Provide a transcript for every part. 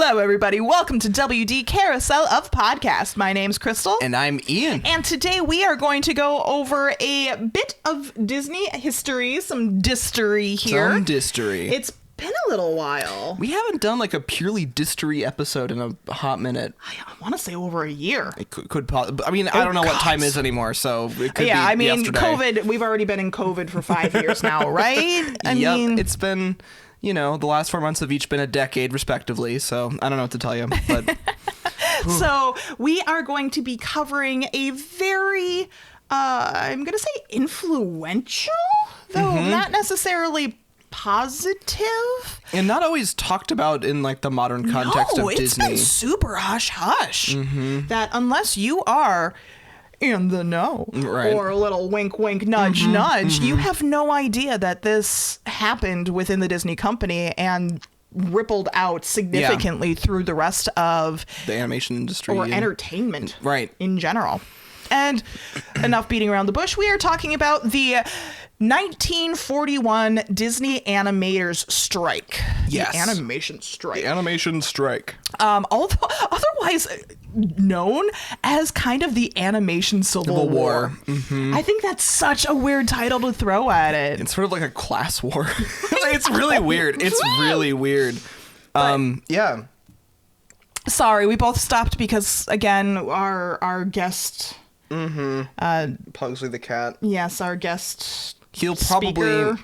Hello, everybody. Welcome to WD Carousel of Podcast. My name's Crystal. And I'm Ian. And today we are going to go over a bit of Disney history, some distory here. Some distory. It's been a little while. We haven't done like a purely distory episode in a hot minute. I want to say over a year. It could I mean, I don't know what time is anymore, so it could be yesterday. COVID, we've already been in COVID for 5 years now, right? I mean, it's been, the last 4 months have each been a decade, respectively, so I don't know what to tell you, but... So we are going to be covering a very, I'm going to say influential, though not necessarily positive, and not always talked about in like the modern context of Disney. It's been super hush that unless you are in the know, right, or a little wink wink nudge nudge, you have no idea that this happened within the Disney company and rippled out significantly through the rest of the animation industry or entertainment, right, in general. And enough beating around the bush, we are talking about the 1941 Disney Animators strike. Yes. The animation strike. The animation strike. Although otherwise known as kind of the animation Civil War. Mm-hmm. I think that's such a weird title to throw at it. It's sort of like a class war. It's really weird. It's really weird. Yeah. Sorry, we both stopped because, again, our guest... Pugsley the cat. Yes, our guest. He'll probably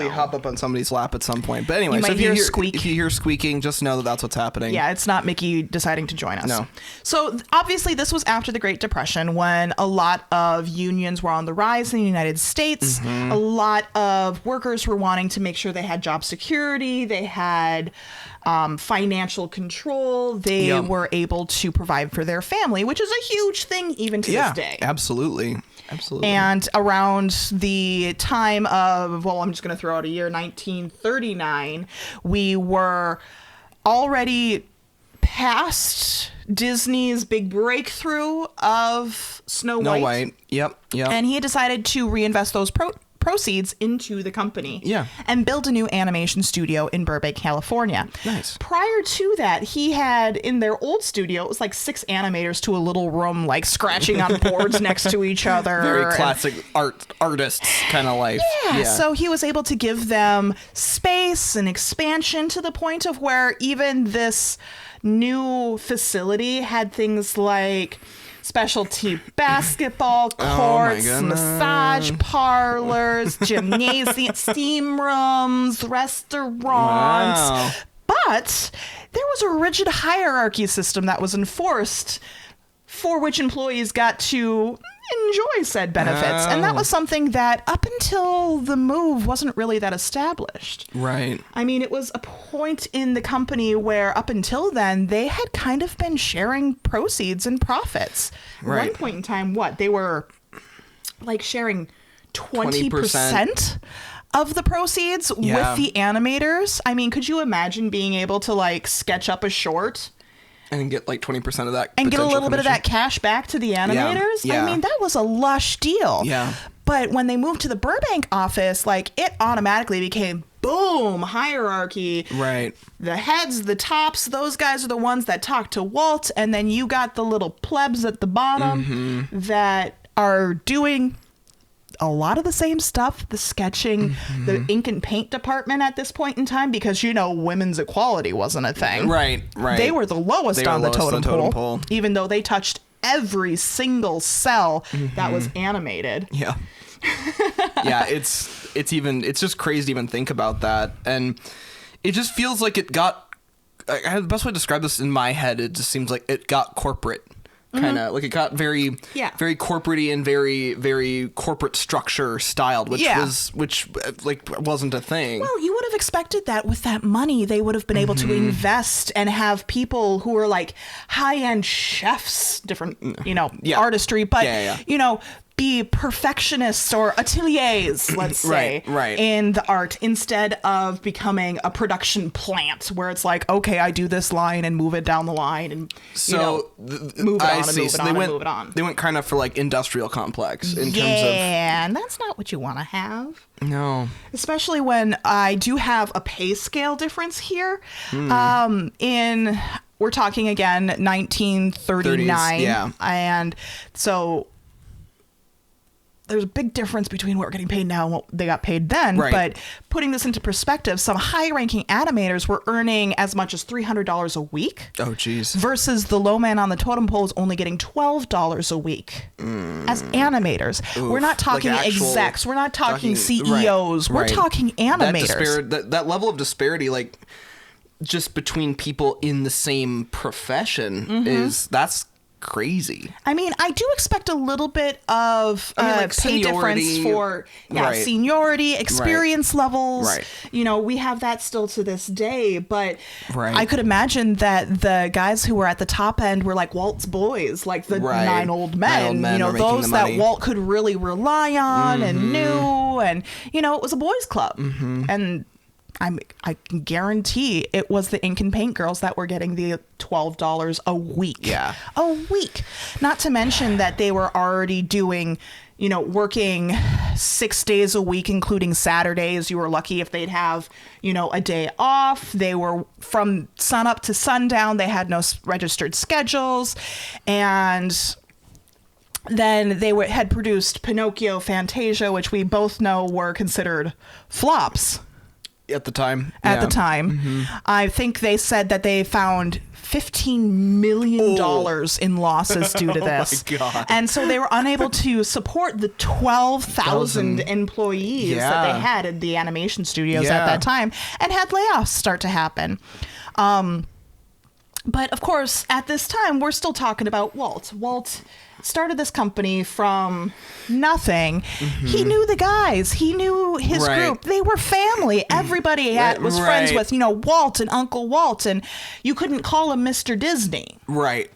hop up on somebody's lap at some point. But anyway, if you hear squeaking, just know that that's what's happening. Yeah, it's not Mickey deciding to join us. No. So obviously this was after the Great Depression when a lot of unions were on the rise in the United States. A lot of workers were wanting to make sure they had job security. They had financial control. They were able to provide for their family, which is a huge thing even to this day. Absolutely. And around the time of, I'm just going to throw out a year, 1939, we were already past Disney's big breakthrough of Snow White. Yep. And he had decided to reinvest those proceeds into the company. Yeah. And build a new animation studio in Burbank, California. Nice. Prior to that, he had in their old studio, it was like 6 animators to a little room, like scratching on boards next to each other. Very classic artists kind of life. Yeah. So he was able to give them space and expansion to the point of where even this new facility had things like specialty basketball courts, massage parlors, gymnasium, steam rooms, restaurants. Wow. But there was a rigid hierarchy system that was enforced for which employees got to enjoy said benefits. And that was something that up until the move wasn't really that established. Right. I mean, it was a point in the company where up until then, they had kind of been sharing proceeds and profits. Right. At one point in time, they were like sharing 20% of the proceeds with the animators. I mean, could you imagine being able to like sketch up a short and get like 20% of that and get a little bit of that cash back to the animators? Yeah. I mean, that was a lush deal. Yeah. But when they moved to the Burbank office, like it automatically became boom, hierarchy. Right. The heads, the tops, those guys are the ones that talk to Walt, and then you got the little plebs at the bottom that are doing a lot of the same stuff, the sketching, the ink and paint department at this point in time, because, women's equality wasn't a thing. Right. They were the lowest on the totem pole, even though they touched every single cell that was animated. Yeah. Yeah, it's just crazy to even think about that. And it just feels like it got, the best way to describe this in my head, it just seems like it got corporate. Kind of like it got very corporate-y and very, very corporate structure styled, which wasn't a thing. Well, you would have expected that with that money, they would have been able to invest and have people who are like high-end chefs, different, artistry, but be perfectionists or ateliers, let's say, right. in the art, instead of becoming a production plant where it's like, okay, I do this line and move it down the line and move it on and move it on and move it on. They went kind of for like industrial complex in terms of... Yeah, and that's not what you want to have. No. Especially when I do have a pay scale difference here. We're talking again 1939. 30s, yeah. And so there's a big difference between what we're getting paid now and what they got paid then. Right. But putting this into perspective, some high-ranking animators were earning as much as $300 a week. Oh, jeez. Versus the low man on the totem pole is only getting $12 a week as animators. Oof. We're not talking Like execs. We're not talking CEOs. We're talking animators. That level of disparity, like just between people in the same profession, that's crazy. I mean, I do expect a little bit of like pay difference for seniority, experience levels. Right. You know, we have that still to this day, but Right. I could imagine that the guys who were at the top end were like Walt's boys, like the nine old men, you know, those that Walt could really rely on and knew, and you know, it was a boys club. And I can guarantee it was the ink and paint girls that were getting the $12 a week. Yeah. A week. Not to mention that they were already doing, you know, working 6 days a week, including Saturdays. You were lucky if they'd have, you know, a day off. They were from sun up to sundown. They had no registered schedules. And then they had produced Pinocchio, Fantasia, which we both know were considered flops. At the time. I think they said that they found $15 million in losses due to this. Oh my God. And so they were unable to support the 12,000 employees that they had in the animation studios at that time, and had layoffs start to happen. But of course, at this time, we're still talking about Walt. Walt started this company from nothing. He knew the guys. He knew his group. They were family. Everybody was friends with, you know, Walt and Uncle Walt, and you couldn't call him Mr. Disney. Right.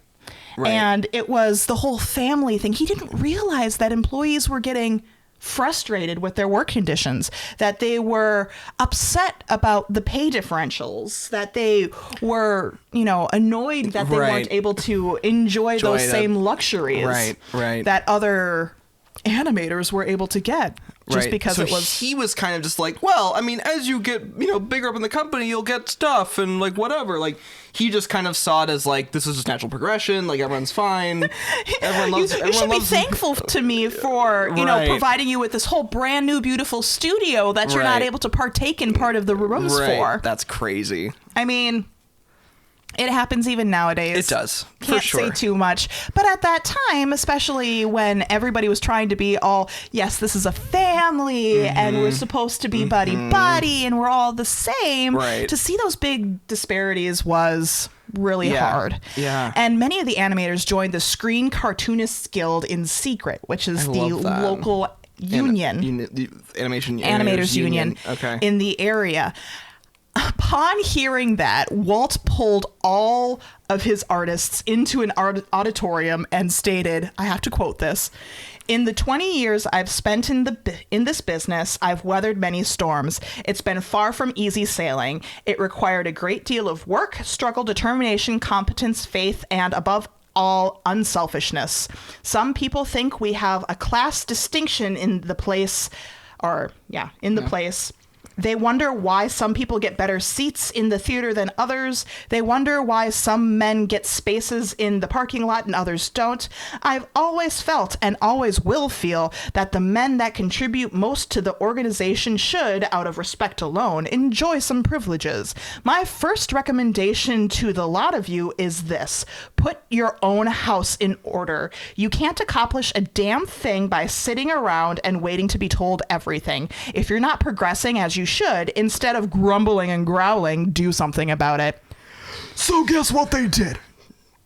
And it was the whole family thing. He didn't realize that employees were getting frustrated with their work conditions, that they were upset about the pay differentials, that they were, you know, annoyed that they weren't able to enjoy those same luxuries that other animators were able to get. Just because so it was... he was kind of just like, well, I mean, as you get, you know, bigger up in the company, you'll get stuff and like whatever. Like he just kind of saw it as like, this is just natural progression. Like everyone's fine. You should be thankful to me for, you know, providing you with this whole brand new, beautiful studio that you're not able to partake in part of the rooms for. That's crazy. I mean... It happens even nowadays. It does. Can't say too much. But at that time, especially when everybody was trying to be all, yes, this is a family and we're supposed to be buddy-buddy and we're all the same. To see those big disparities was really hard. Yeah. And many of the animators joined the Screen Cartoonists Guild in secret, which is the local union. The Animators Union in the area. Upon hearing that, Walt pulled all of his artists into an auditorium and stated, I have to quote this, "In the 20 years I've spent in this business, I've weathered many storms. It's been far from easy sailing. It required a great deal of work, struggle, determination, competence, faith, and above all, unselfishness. Some people think we have a class distinction in the place, place. They wonder why some people get better seats in the theater than others. They wonder why some men get spaces in the parking lot and others don't. I've always felt and always will feel that the men that contribute most to the organization should, out of respect alone, enjoy some privileges. My first recommendation to the lot of you is this. Put your own house in order. You can't accomplish a damn thing by sitting around and waiting to be told everything. If you're not progressing as you should, instead of grumbling and growling, do something about it." So guess what they did?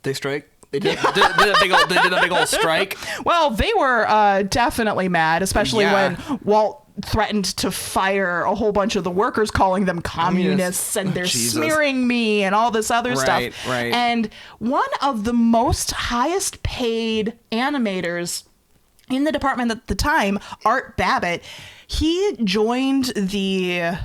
They strike? They did a big old strike? Well, they were definitely mad, especially when Walt threatened to fire a whole bunch of the workers, calling them communists and they're smearing me and all this other stuff. And one of the most highest paid animators in the department at the time, Art Babbitt, he joined the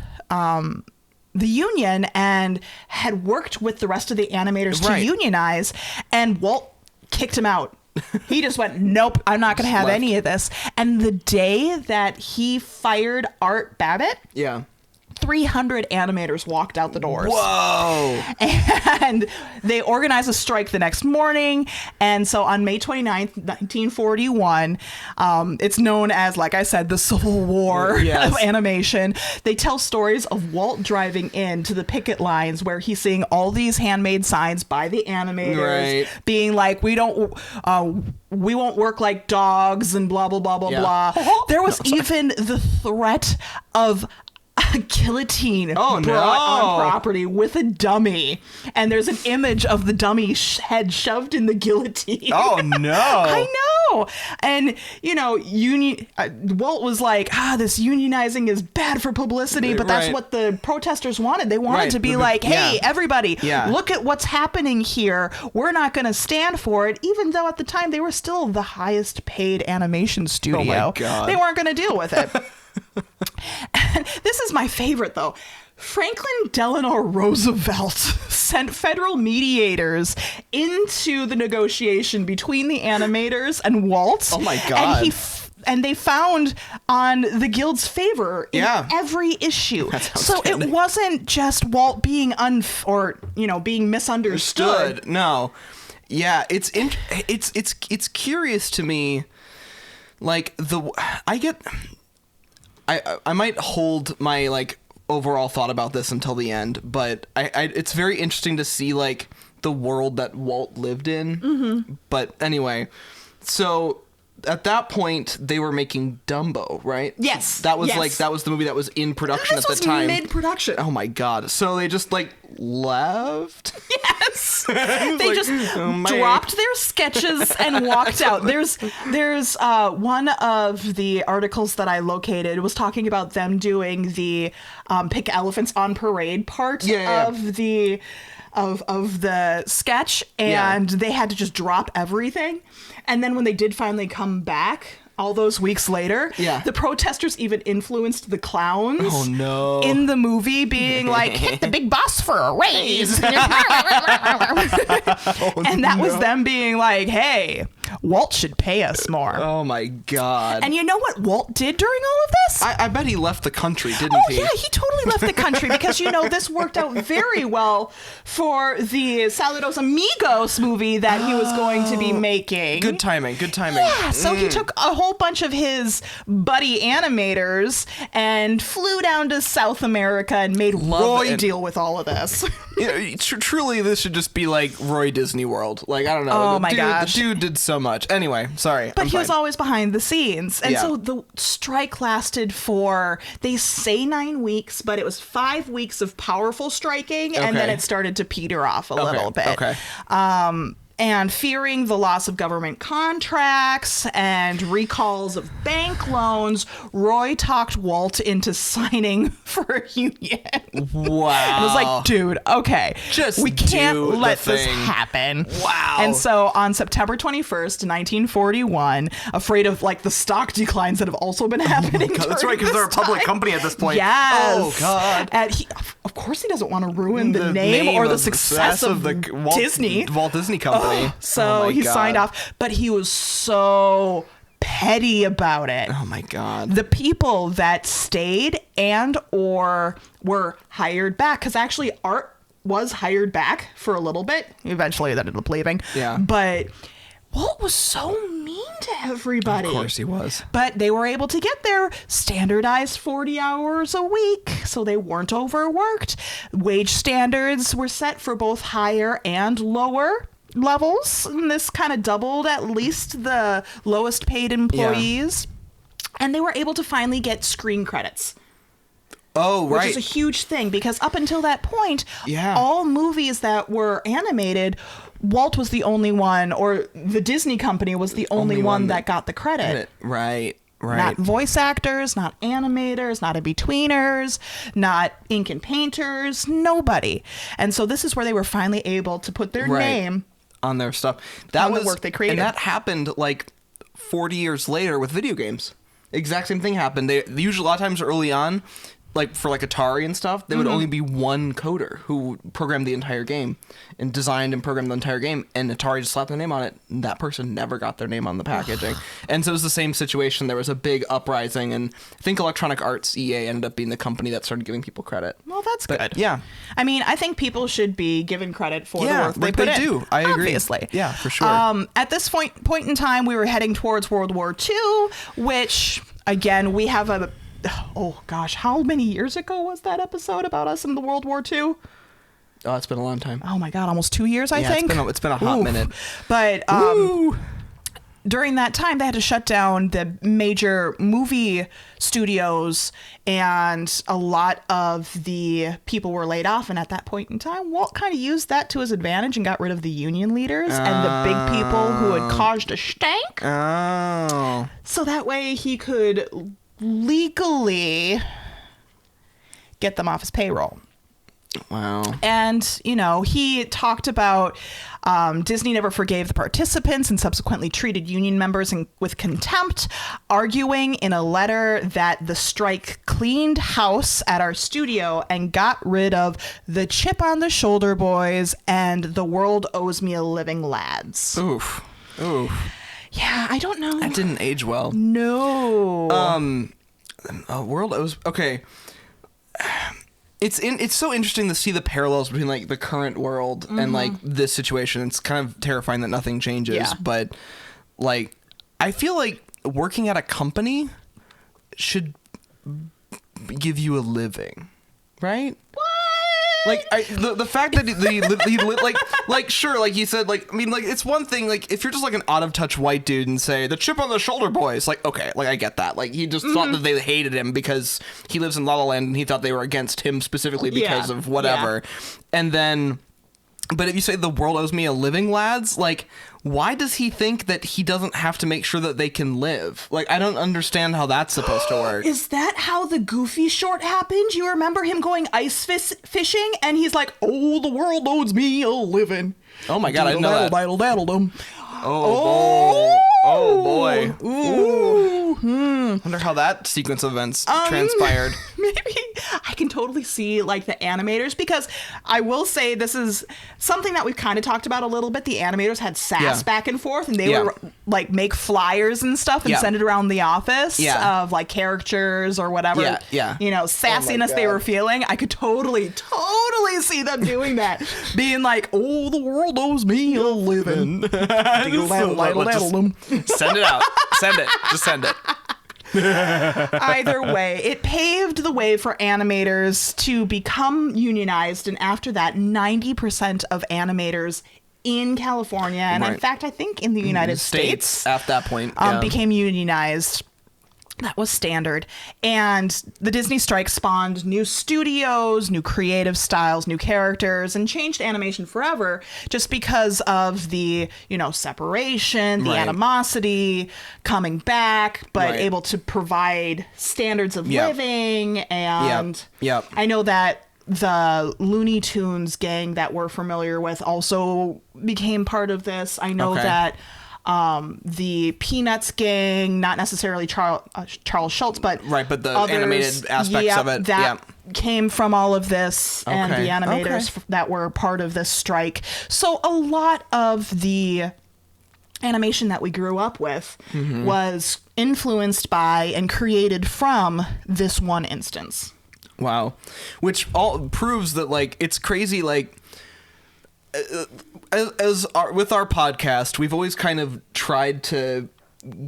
union and had worked with the rest of the animators to unionize, and Walt kicked him out. He just went, nope, I'm not going to have any of this. And the day that he fired Art Babbitt, 300 animators walked out the doors. Whoa. And they organized a strike the next morning. And so on May 29th, 1941, it's known as, like I said, the Civil War of animation. They tell stories of Walt driving into the picket lines where he's seeing all these handmade signs by the animators being like, we won't work like dogs and blah, blah, blah, blah, blah. There was even the threat of a guillotine brought on property with a dummy, and there's an image of the dummy head shoved in the guillotine. Oh no. I know. And Walt was like, this unionizing is bad for publicity, but that's what the protesters wanted. They wanted to be like, hey, everybody, look at what's happening here. We're not going to stand for it, even though at the time they were still the highest paid animation studio. Oh my God. They weren't going to deal with it. And this is my favorite, though. Franklin Delano Roosevelt sent federal mediators into the negotiation between the animators and Walt. Oh my God. And they found on the guild's favor in every issue. So it wasn't just Walt being being misunderstood. No. Yeah, it's curious to me, like I might hold my like overall thought about this until the end, but it's very interesting to see like the world that Walt lived in. Mm-hmm. But anyway, so at that point they were making Dumbo, right? Yes. That was that was the movie that was in production at the time. Mid-production. Oh my God. So they just like left? Yes. They just dropped their sketches and walked out. There's one of the articles that I located was talking about them doing the Pick Elephants on Parade part of the sketch, and they had to just drop everything. And then when they did finally come back, all those weeks later, the protesters even influenced the clowns in the movie, being like, hit the big boss for a raise. And that was them being like, hey, Walt should pay us more. Oh my God. And you know what Walt did during all of this? I bet he left the country, didn't he? Oh yeah, he totally left the country because, this worked out very well for the Saludos Amigos movie that he was going to be making. Good timing. Yeah, so he took a whole bunch of his buddy animators and flew down to South America and made Roy deal with all of this. Truly, this should just be like Roy Disney World. Like, I don't know. Oh my gosh. The dude did so much. Anyway, sorry. But he was always behind the scenes. And so the strike lasted for, they say 9 weeks, but it was 5 weeks of powerful striking. And then it started to peter off a little bit. Okay. And fearing the loss of government contracts and recalls of bank loans, Roy talked Walt into signing for a union. Wow. And I was like, dude, okay. We can't let this happen. Wow. And so on September 21st, 1941, afraid of like the stock declines that have also been happening. That's right, because they're a public company at this point. Yes. Oh, God. And of course he doesn't want to ruin the name or the success of the Walt Disney Company. So he signed off, but he was so petty about it. Oh my God. The people that stayed and or were hired back, because actually Art was hired back for a little bit. Eventually they ended up leaving. Yeah. But Walt was so mean to everybody. Of course he was. But they were able to get their standardized 40 hours a week, so they weren't overworked. Wage standards were set for both higher and lower levels, and this kind of doubled at least the lowest paid employees. And they were able to finally get screen credits. Oh, right. Which is a huge thing, because up until that point, all movies that were animated, Walt was the only one, or the Disney company was the only one that got the credit. Right. Not voice actors, not animators, not in-betweeners, not ink and painters, nobody. And so this is where they were finally able to put their name on their stuff. That was the work they created. And that happened like 40 years later with video games. Exact same thing happened. They usually, a lot of times early on, like for like Atari and stuff, there would only be one coder who programmed the entire game and designed and programmed the entire game, and Atari just slapped their name on it, and that person never got their name on the packaging. And so it was the same situation. There was a big uprising, and I think Electronic Arts, EA, ended up being the company that started giving people credit. Well, that's good. Yeah. I mean, I think people should be given credit for the work they put in. They do. I agree. Obviously. Yeah, for sure. At this point in time, we were heading towards World War II, which, again, we have a... Oh, gosh. How many years ago was that episode about us in the World War II? Oh, it's been a long time. Oh, my God. Almost 2 years, I think. It's been a hot minute. But during that time, they had to shut down the major movie studios, and a lot of the people were laid off. And at that point in time, Walt kind of used that to his advantage and got rid of the union leaders and the big people who had caused a stank. Oh. So that way he could legally get them off his payroll. Wow. And, you know, he talked about Disney never forgave the participants and subsequently treated union members with contempt, arguing in a letter that the strike cleaned house at our studio and got rid of the chip on the shoulder boys and the world owes me a living lads. Oof. Yeah, I don't know. That didn't age well. No. World owes... Okay. It's so interesting to see the parallels between like the current world and like this situation. It's kind of terrifying that nothing changes, but like I feel like working at a company should give you a living, right? Like the fact that he like sure, like he said, like I mean, like it's one thing, like if you're just like an out of touch white dude and say the chip on the shoulder boys, like okay, like I get that, like he just thought that they hated him because he lives in La La Land and he thought they were against him specifically because of whatever, and then. But if you say the world owes me a living, lads, like, why does he think that he doesn't have to make sure that they can live? Like, I don't understand how that's supposed to work. Is that how the Goofy short happened? You remember him going ice fishing? And he's like, oh, the world owes me a living. Oh my God, I didn't know that. Daddle-dum. Oh boy. Ooh. Wonder how that sequence of events transpired. Maybe I can totally see like the animators, because I will say this is something that we've kind of talked about a little bit. The animators had sass back and forth, and they would like make flyers and stuff and send it around the office of like characters or whatever. You know, sassiness they were feeling. I could totally see them doing that, being like, "Oh, the world owes me a living." Send it out. Send it. Just send it. Either way, it paved the way for animators to become unionized, and after that, 90% of animators in California, and in fact, I think in the United States at that point, became unionized. That was standard. And the Disney strike spawned new studios, new creative styles, new characters, and changed animation forever just because of the, you know, separation, the animosity, coming back, but able to provide standards of living. And I know that the Looney Tunes gang that we're familiar with also became part of this. I know that the Peanuts gang, not necessarily Charles Schultz, but but the others, animated aspects of it that came from all of this, and the animators that were part of this strike. So a lot of the animation that we grew up with was influenced by and created from this one instance. Wow, which all proves that like it's crazy, like. With our podcast, we've always kind of tried to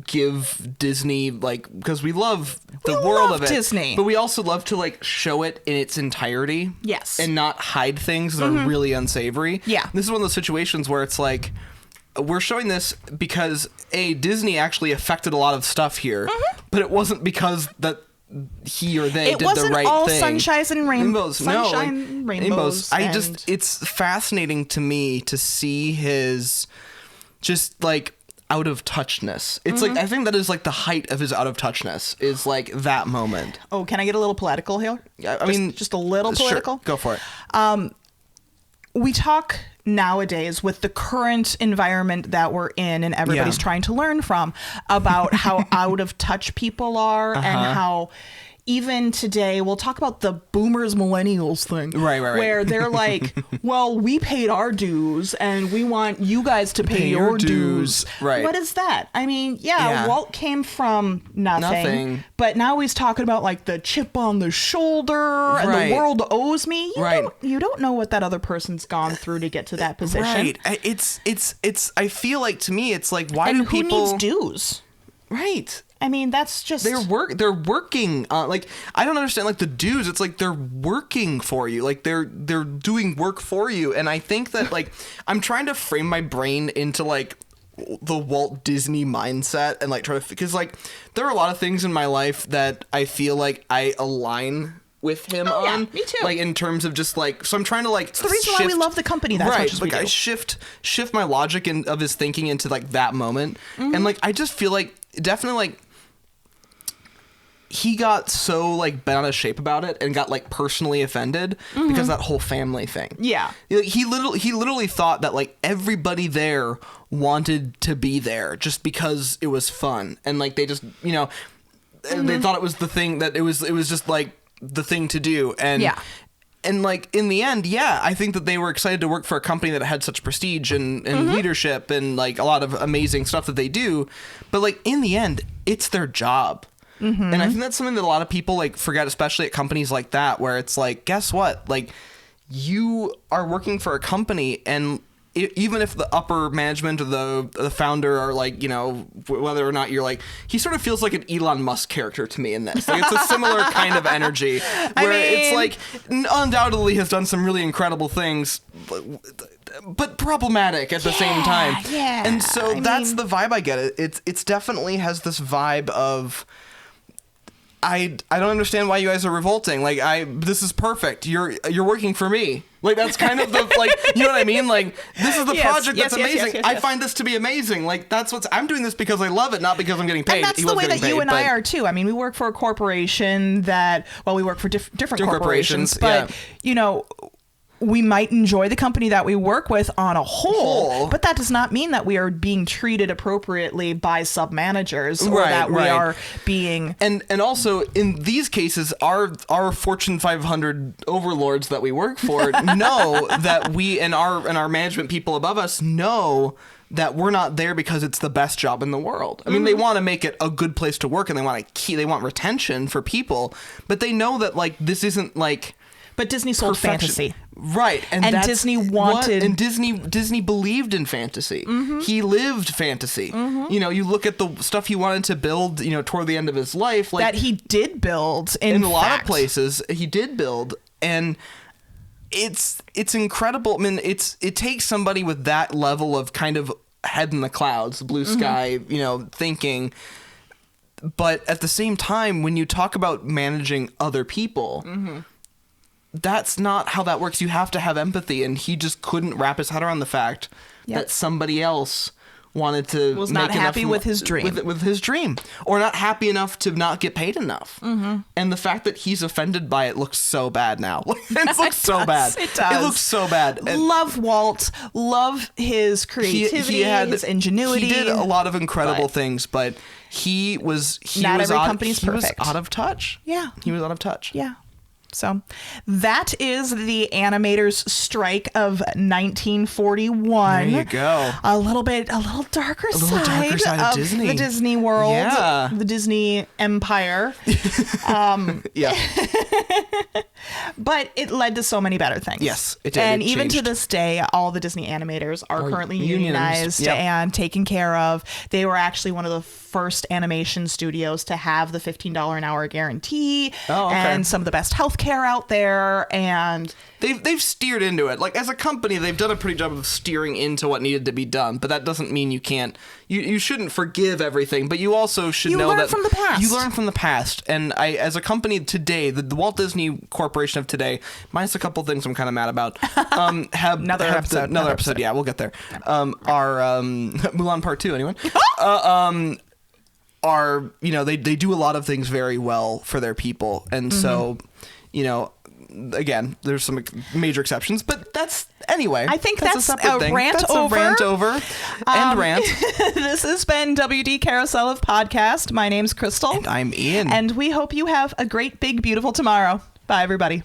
give Disney, like, because we love the world of it, Disney, but we also love to like show it in its entirety, and not hide things that are really unsavory. This is one of those situations where it's like we're showing this because Disney actually affected a lot of stuff here, but it wasn't because that he or they did the right thing. It wasn't all sunshines and rainbows. Rainbows. It's fascinating to me to see his just like out of touchness. It's like, I think that is like the height of his out of touchness is like that moment. Oh, can I get a little political here? I mean, just a little political. Sure, go for it. We talk nowadays with the current environment that we're in and everybody's trying to learn from about how out of touch people are and how even today, we'll talk about the boomers millennials thing. Right. Where they're like, well, we paid our dues and we want you guys to pay your dues. Right. What is that? I mean, Walt came from nothing. But now he's talking about like the chip on the shoulder and the world owes me. You don't know what that other person's gone through to get to that position. Right. It's I feel like, to me, it's like, why do people... who needs dues? Right. I mean, that's just... They're working. Like, I don't understand, like, the dues. It's like they're working for you. Like, they're doing work for you. And I think that, like, I'm trying to frame my brain into, like, the Walt Disney mindset and, like, try to... Because, like, there are a lot of things in my life that I feel like I align with him on. Yeah, me too. Like, in terms of just, like... So I'm trying to, like, it's the reason why we love the company that much as we do. I shift my logic of his thinking into, like, that moment. And, like, I just feel like... Definitely, like... He got so, like, bent out of shape about it and got, like, personally offended because of that whole family thing. Yeah. He literally thought that, like, everybody there wanted to be there just because it was fun. And, like, they just, you know, they thought it was the thing that it was just, like, the thing to do. And, and, like, in the end, I think that they were excited to work for a company that had such prestige and leadership and, like, a lot of amazing stuff that they do. But, like, in the end, it's their job. And I think that's something that a lot of people, like, forget, especially at companies like that, where it's like, guess what? Like, you are working for a company, and even if the upper management or the founder are, like, you know, whether or not you're, like, he sort of feels like an Elon Musk character to me in this. Like, it's a similar kind of energy where it's like, undoubtedly has done some really incredible things, but problematic at the same time. Yeah. And so that's the vibe I get. It's definitely has this vibe of... I don't understand why you guys are revolting. Like, this is perfect. You're working for me. Like, that's kind of the, like, you know what I mean? Like, this is the project that's amazing. Yes. I find this to be amazing. Like, I'm doing this because I love it, not because I'm getting paid. And that's the way that you and I are too. I mean, we work for a corporation that, well, we work for different corporations, but you know, we might enjoy the company that we work with on a whole, but that does not mean that we are being treated appropriately by sub-managers or that we are being... And also, in these cases, our Fortune 500 overlords that we work for know that we and our management people above us know that we're not there because it's the best job in the world. I mean, they want to make it a good place to work and they want retention for people, but they know that, like, this isn't, like... But Disney sold fantasy. Right. And Disney wanted... And Disney believed in fantasy. He lived fantasy. You know, you look at the stuff he wanted to build, you know, toward the end of his life. Like, that he did build, in a lot of places. He did build. And it's incredible. I mean, it takes somebody with that level of kind of head in the clouds, blue sky, you know, thinking... But at the same time, when you talk about managing other people... That's not how that works. You have to have empathy, and he just couldn't wrap his head around the fact that somebody else wanted to was not happy with his dream, with his dream, or not happy enough to not get paid enough. And the fact that he's offended by it looks so bad now. It looks so bad. It does. It looks so bad. And love Walt. Love his creativity. His ingenuity. He did a lot of incredible things, but he was not every company's perfect. Was out of touch. Yeah, he was out of touch. Yeah. So that is the Animators strike of 1941. There you go. A little darker side of Disney. The Disney world. Yeah. The Disney empire. Yeah. But it led to so many better things. Yes, it did. And it even changed. to this day, all the Disney animators are currently unionized yep. and taken care of. They were actually one of the first animation studios to have the $15 an hour guarantee and some of the best healthcare out there. And they've steered into it. Like, as a company, they've done a pretty job of steering into what needed to be done. But that doesn't mean you can't. You shouldn't forgive everything, but you also should know that from the past. You learn from the past. And as a company today, the Walt Disney Corporation of today, minus a couple things I'm kind of mad about, have another episode. Yeah, we'll get there. Our Mulan Part 2, anyone? Are, you know, they do a lot of things very well for their people. And so, you know, again, there's some major exceptions, but that's anyway. I think that's a separate thing. rant That's over. a rant over. And rant. This has been WD Carousel of Podcast. My name's Crystal. And I'm Ian. And we hope you have a great, big, beautiful tomorrow. Bye, everybody.